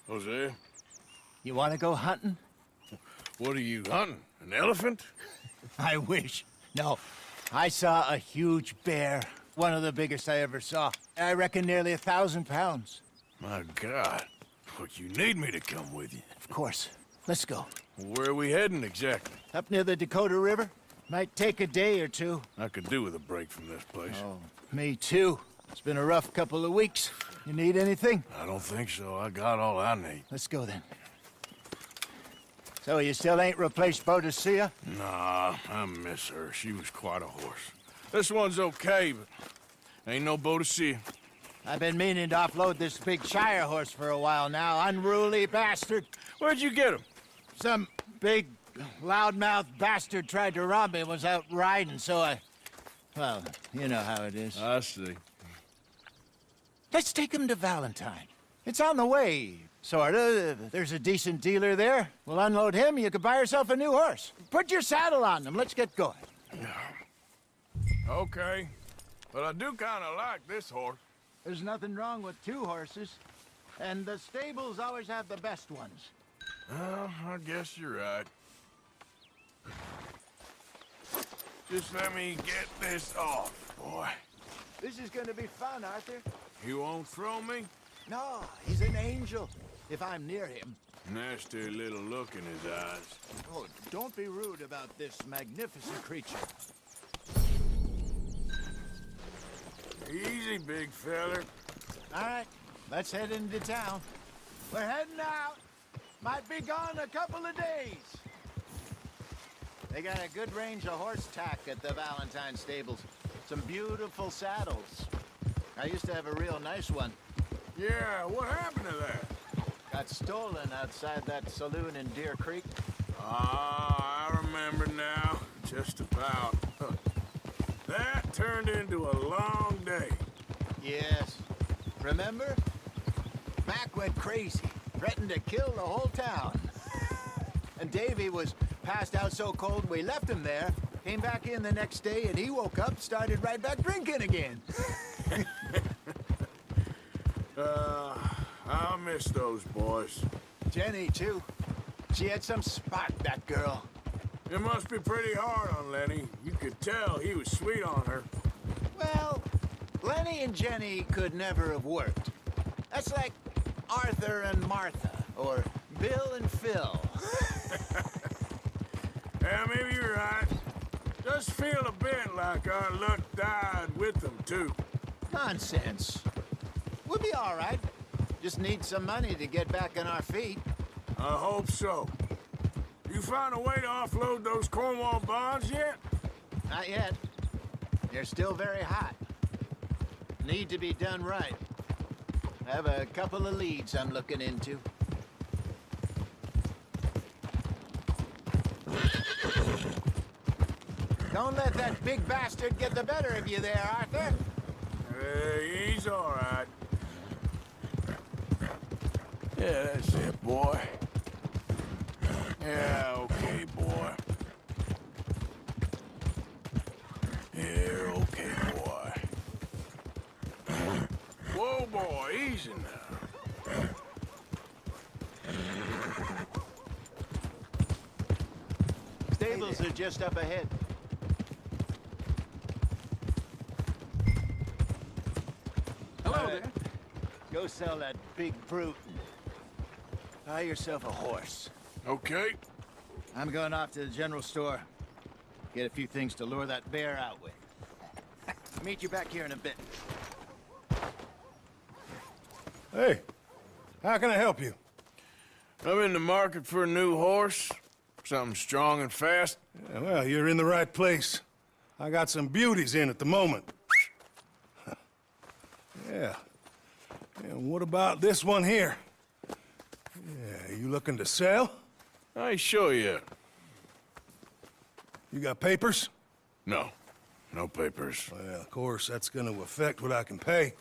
Jose, You want to go hunting? what are you hunting? An elephant? I wish. No, I saw a huge bear. One of the biggest I ever saw. I reckon nearly 1,000 pounds. My God. But you need me to come with you. Of course. Let's go. Where are we heading exactly? Up near the Dakota River. Might take a day or two. I could do with a break from this place. Oh, me too. It's been a rough couple of weeks. You need anything? I don't think so. I got all I need. Let's go then. So you still ain't replaced Boadicea? Nah, I miss her. She was quite a horse. This one's okay, but ain't no Boadicea. I've been meaning to offload this big Shire horse for a while now. Unruly bastard. Where'd you get him? Some big, loudmouth bastard tried to rob me and was out riding, so I... Well, you know how it is. I see. Let's take him to Valentine. It's on the way, sorta. There's a decent dealer there. We'll unload him, you could buy yourself a new horse. Put your saddle on them, let's get going. Okay. But I do kind of like this horse. There's nothing wrong with two horses. And the stables always have the best ones. Well, I guess you're right. Just let me get this off, boy. This is gonna be fun, Arthur. You won't throw me? No, he's an angel, if I'm near him. Nasty little look in his eyes. Oh, don't be rude about this magnificent creature. Easy, big feller. All right, let's head into town. We're heading out. Might be gone a couple of days. They got a good range of horse tack at the Valentine stables. Some beautiful saddles. I used to have a real nice one. Yeah, what happened to that? Got stolen outside that saloon in Deer Creek. Ah, I remember now. Just about. That turned into a long day. Yes. Remember? Mac went crazy. Threatened to kill the whole town. And Davy was passed out so cold we left him there. Came back in the next day and he woke up, started right back drinking again. I miss those boys. Jenny, too. She had some spot, that girl. It must be pretty hard on Lenny. You could tell he was sweet on her. Well, Lenny and Jenny could never have worked. That's like Arthur and Martha, or Bill and Phil. Yeah, maybe you're right. Does feel a bit like our luck died with them, too. Nonsense. We'll be all right. Just need some money to get back on our feet. I hope so. You found a way to offload those Cornwall bonds yet? Not yet. They're still very hot. Need to be done right. I have a couple of leads I'm looking into. Don't let that big bastard get the better of you there, Arthur. Hey, he's all right. Yeah, that's it, boy. Yeah, okay, boy. Yeah, okay, boy. Whoa, boy, easy now. Stables are just up ahead. Hello there. Go sell that big brute. Buy yourself a horse. Okay. I'm going off to the general store. Get a few things to lure that bear out with. Meet you back here in a bit. Hey, how can I help you? I'm in the market for a new horse. Something strong and fast. Yeah, well, you're in the right place. I got some beauties in at the moment. Yeah. And what about this one here? Yeah, you looking to sell? I ain't sure yet. You got papers? No. No papers. Well, of course, that's gonna affect what I can pay.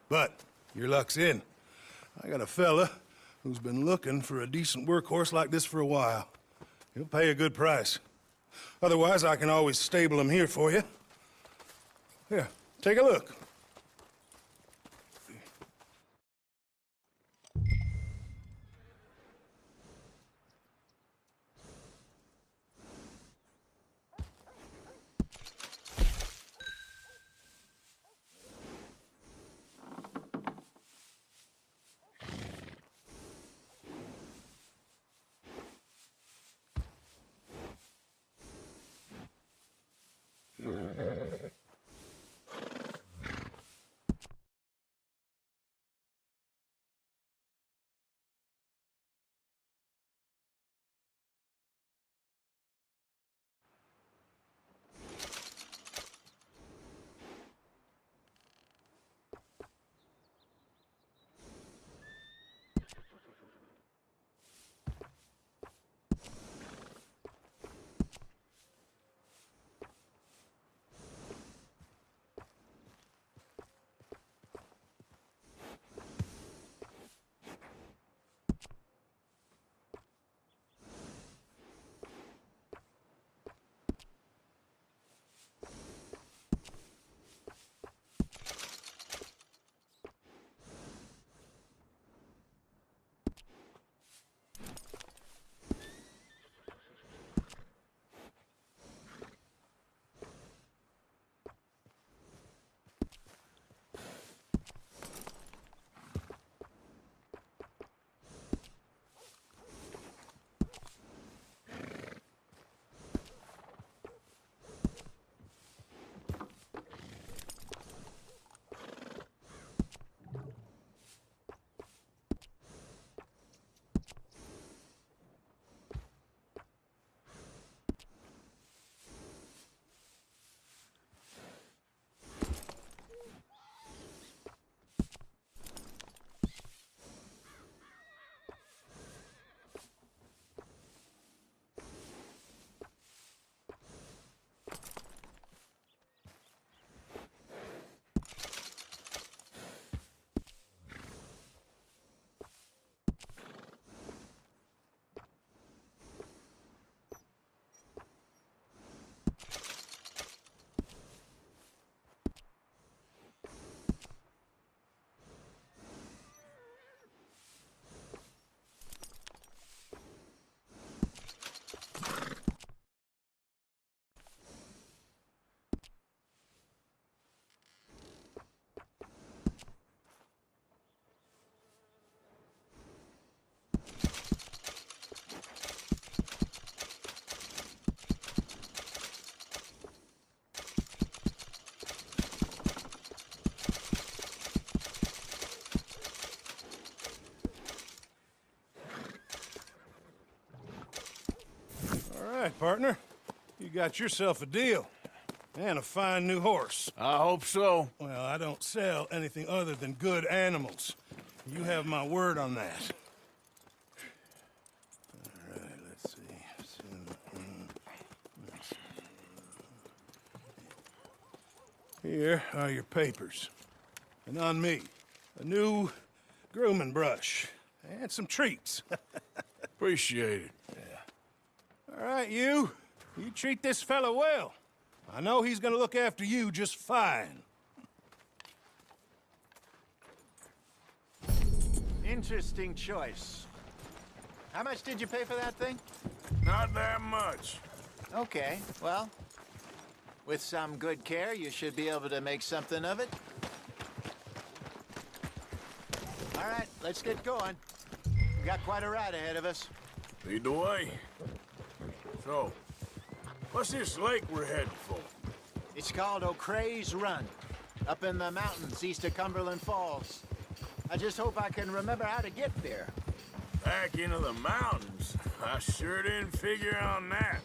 But your luck's in. I got a fella who's been looking for a decent workhorse like this for a while. He'll pay a good price. Otherwise, I can always stable him here for you. Here, take a look. right, partner. You got yourself a deal. And a fine new horse. I hope so. Well, I don't sell anything other than good animals. You have my word on that. All right, let's see. Here are your papers. And on me, a new grooming brush. And some treats. Appreciate it. All right, you. You treat this fella well. I know he's gonna look after you just fine. Interesting choice. How much did you pay for that thing? Not that much. Okay, well, with some good care, you should be able to make something of it. All right, let's get going. We got quite a ride ahead of us. Lead the way. So, what's this lake we're heading for? It's called O'Creagh's Run, up in the mountains east of Cumberland Falls. I just hope I can remember how to get there. Back into the mountains? I sure didn't figure on that.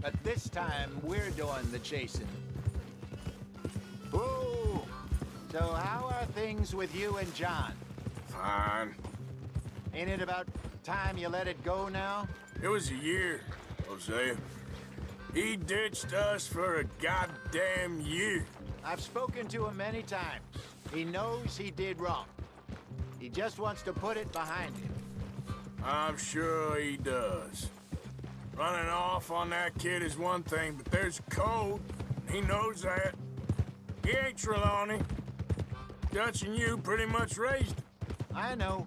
But this time, we're doing the chasing. Ooh! So how are things with you and John? Fine. Ain't it about time you let it go now? It was a year, Hosea. He ditched us for a goddamn year. I've spoken to him many times. He knows he did wrong. He just wants to put it behind him. I'm sure he does. Running off on that kid is one thing, but there's code. He knows that. He ain't Trelawney. Dutch and you pretty much raised him. I know.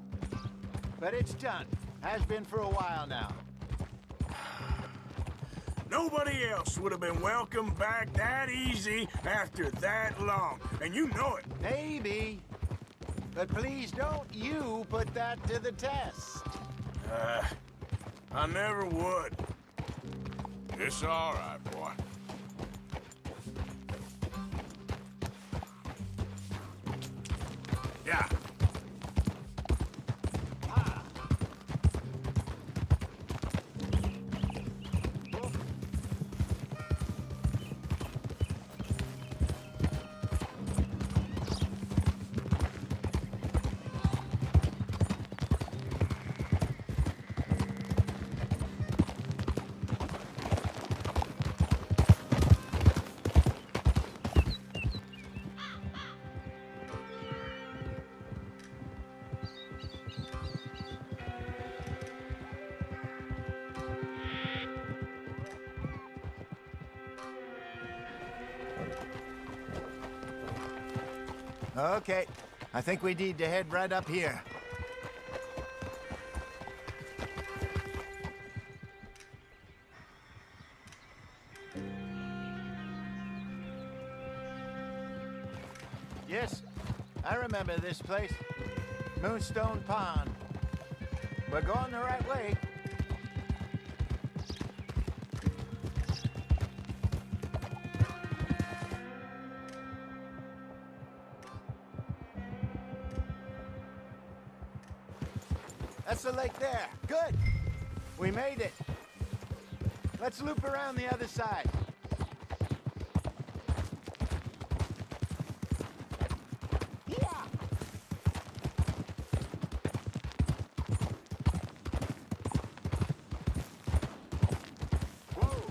But it's done. Has been for a while now. Nobody else would have been welcomed back that easy after that long, and you know it. Maybe. But please don't you put that to the test. I never would. It's all right, boy. Yeah. Okay. I think we need to head right up here. Yes, I remember this place. Moonstone Pond. We're going the right way. That's the lake there. Good. We made it. Let's loop around the other side. Yeah. Whoa.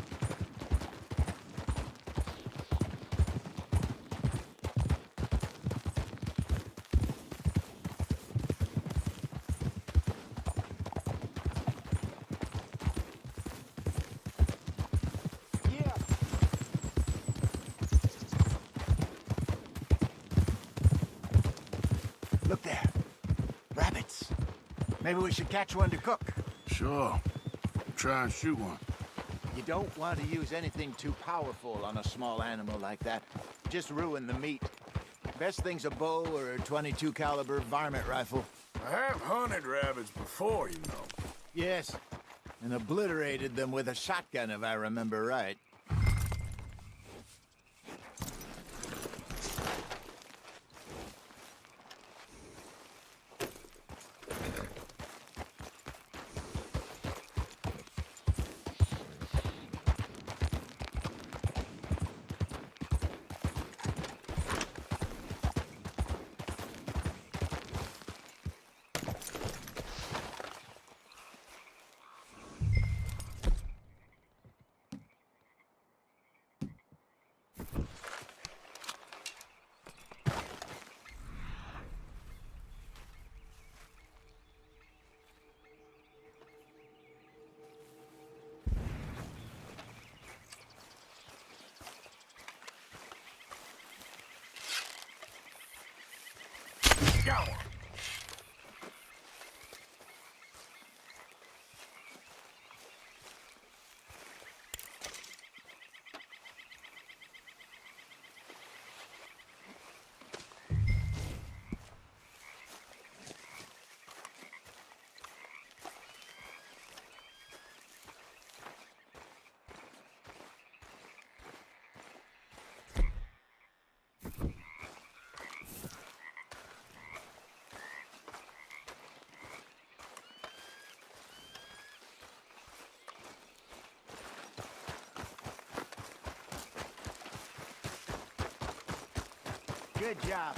Look there. Rabbits. Maybe we should catch one to cook. Sure. Try and shoot one. You don't want to use anything too powerful on a small animal like that. Just ruin the meat. Best thing's a bow or a .22 caliber varmint rifle. I have hunted rabbits before, you know. Yes, and obliterated them with a shotgun if I remember right. Go! Good job.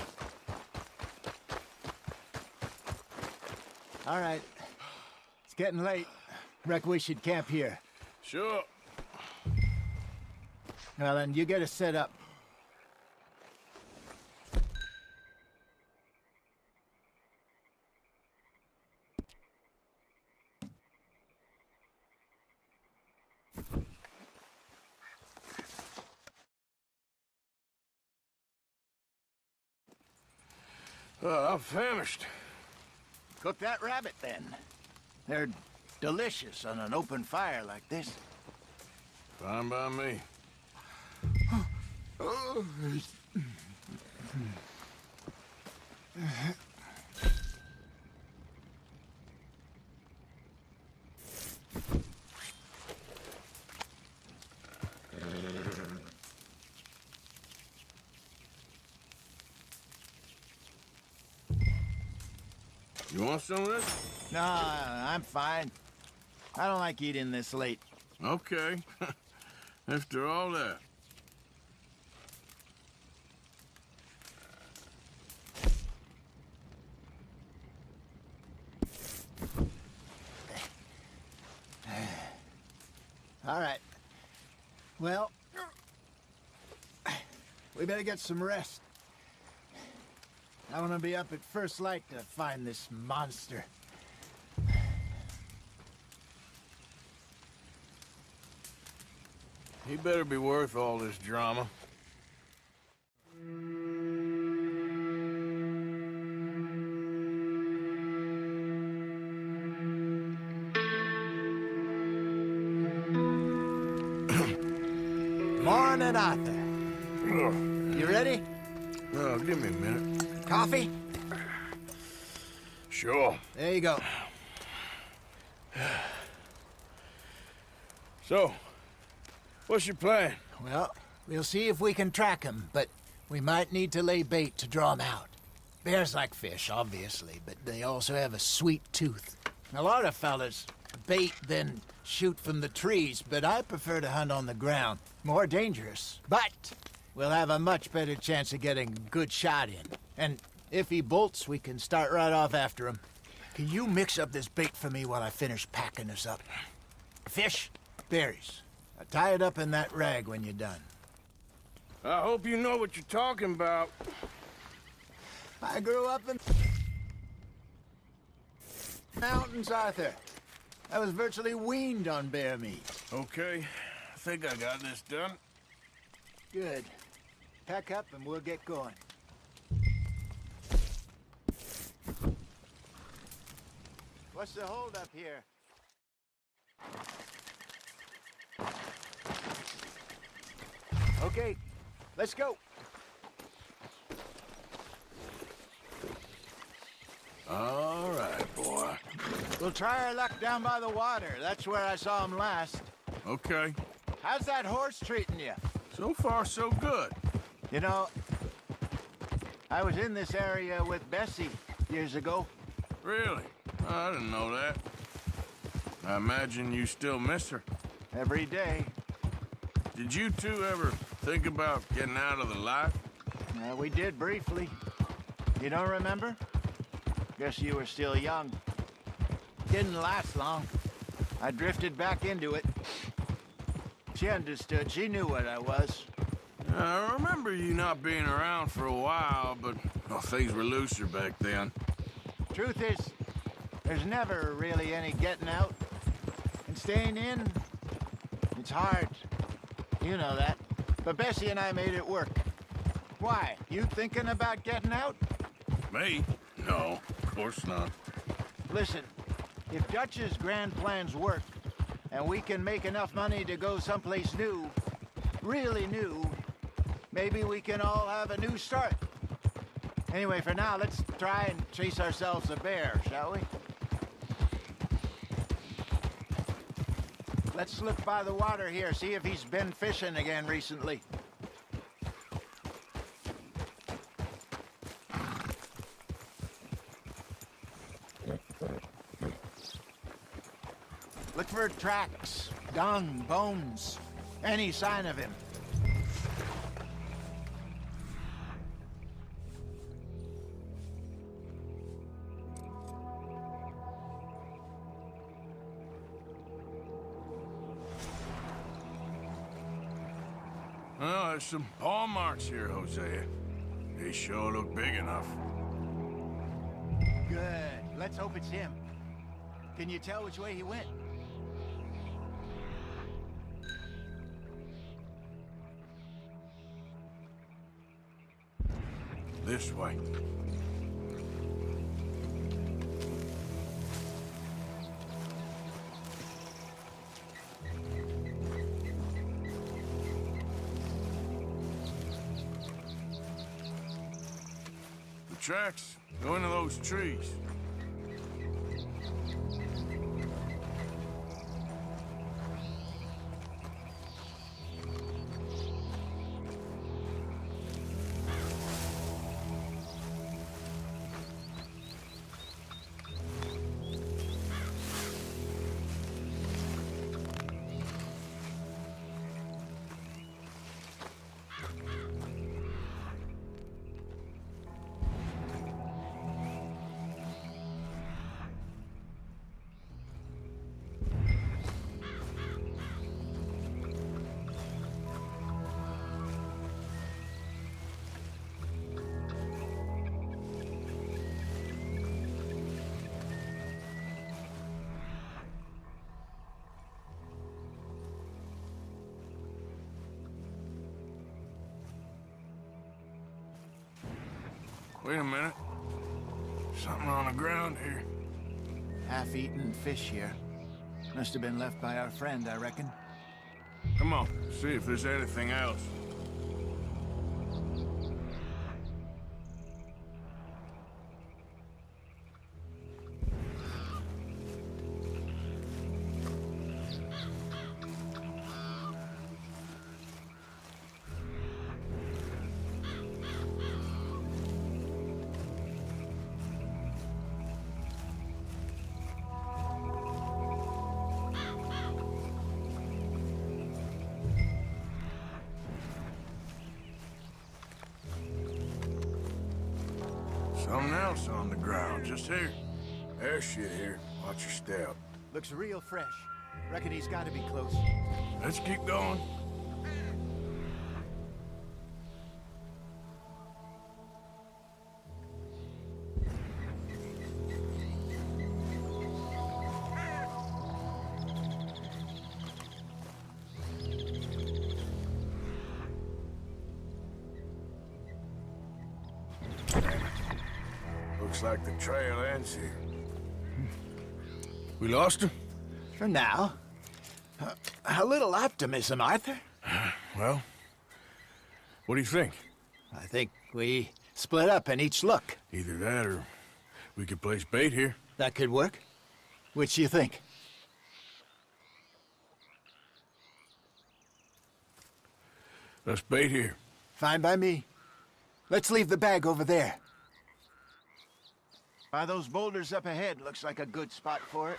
All right. It's getting late. Reckon we should camp here. Sure. Well, then, you get us set up. I'm famished. Cook that rabbit, then. They're delicious on an open fire like this. Fine by me. You want some of this? No, I'm fine. I don't like eating this late. Okay. After all that. All right. Well, we better get some rest. I want to be up at first light to find this monster. He better be worth all this drama. Morning, Arthur. You ready? Oh, give me a minute. Coffee? Sure. There you go. So, what's your plan? Well, we'll see if we can track him, but we might need to lay bait to draw him out. Bears like fish, obviously, but they also have a sweet tooth. A lot of fellas bait, then shoot from the trees, but I prefer to hunt on the ground. More dangerous, but we'll have a much better chance of getting a good shot in. And if he bolts, we can start right off after him. Can you mix up this bait for me while I finish packing this up? Fish, berries. Tie it up in that rag when you're done. I hope you know what you're talking about. I grew up in mountains, Arthur. I was virtually weaned on bear meat. Okay, I think I got this done. Good. Pack up and we'll get going. What's the holdup here? Okay, let's go. All right, boy. We'll try our luck down by the water. That's where I saw him last. Okay. How's that horse treating you? So far, so good. You know, I was in this area with Bessie years ago. Really? I didn't know that. I imagine you still miss her. Every day. Did you two ever think about getting out of the life? We did briefly. You don't remember? Guess you were still young. Didn't last long. I drifted back into it. She understood. She knew what I was. I remember you not being around for a while, but well, things were looser back then. Truth is, there's never really any getting out. And staying in, it's hard. You know that. But Bessie and I made it work. Why? You thinking about getting out? Me? No, of course not. Listen, if Dutch's grand plans work, and we can make enough money to go someplace new, really new, maybe we can all have a new start. Anyway, for now, let's try and chase ourselves a bear, shall we? Let's look by the water here, see if he's been fishing again recently. Look for tracks, dung, bones, any sign of him. Well, there's some paw marks here, Hosea. They sure look big enough. Good. Let's hope it's him. Can you tell which way he went? This way. The tracks go into those trees. Wait a minute. Something on the ground here. Half-eaten fish here. Must have been left by our friend, I reckon. Come on, see if there's anything else. Something else on the ground, just here. There's shit here. Watch your step. Looks real fresh. Reckon he's gotta be close. Let's keep going. Looks like the trail ends here. We lost him? For now. A little optimism, Arthur. Well, what do you think? I think we split up and each look. Either that or we could place bait here. That could work. Which do you think? Let's bait here. Fine by me. Let's leave the bag over there. By those boulders up ahead, looks like a good spot for it.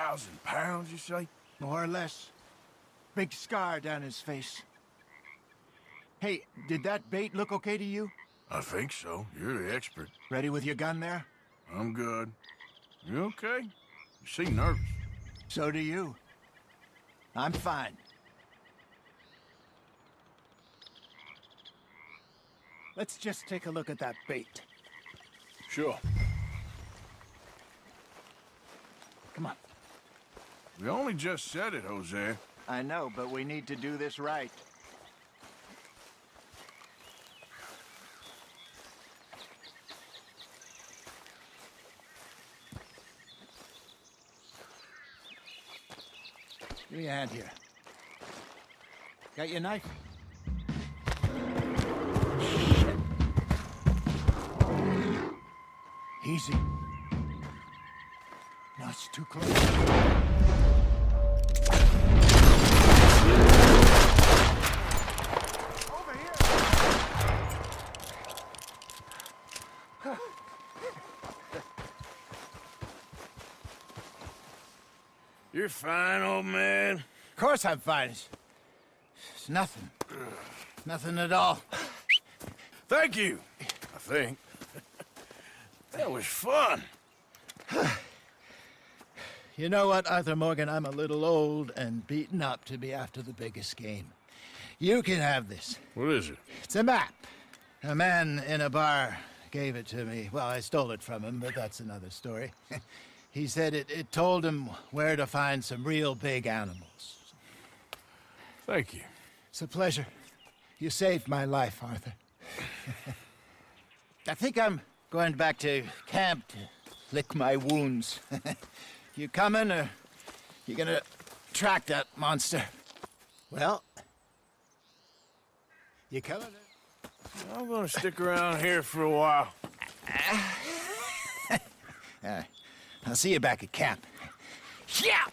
1,000 pounds, you say? More or less. Big scar down his face. Hey, did that bait look okay to you? I think so. You're the expert. Ready with your gun there? I'm good. You okay? You seem nervous. So do you. I'm fine. Let's just take a look at that bait. Sure. Come on. We only just said it, Jose. I know, but we need to do this right. Give me a hand here. Got your knife? Shit. Easy. No, it's too close. Over here! You're fine, old man. Of course I'm fine. It's nothing. Nothing at all. Thank you, I think. That was fun. You know what, Arthur Morgan? I'm a little old and beaten up to be after the biggest game. You can have this. What is it? It's a map. A man in a bar gave it to me. Well, I stole it from him, but that's another story. He said it told him where to find some real big animals. Thank you. It's a pleasure. You saved my life, Arthur. I think I'm going back to camp to lick my wounds. You coming, or you gonna track that monster? Well, you coming? I'm gonna stick around here for a while. All right. I'll see you back at camp. Yeah!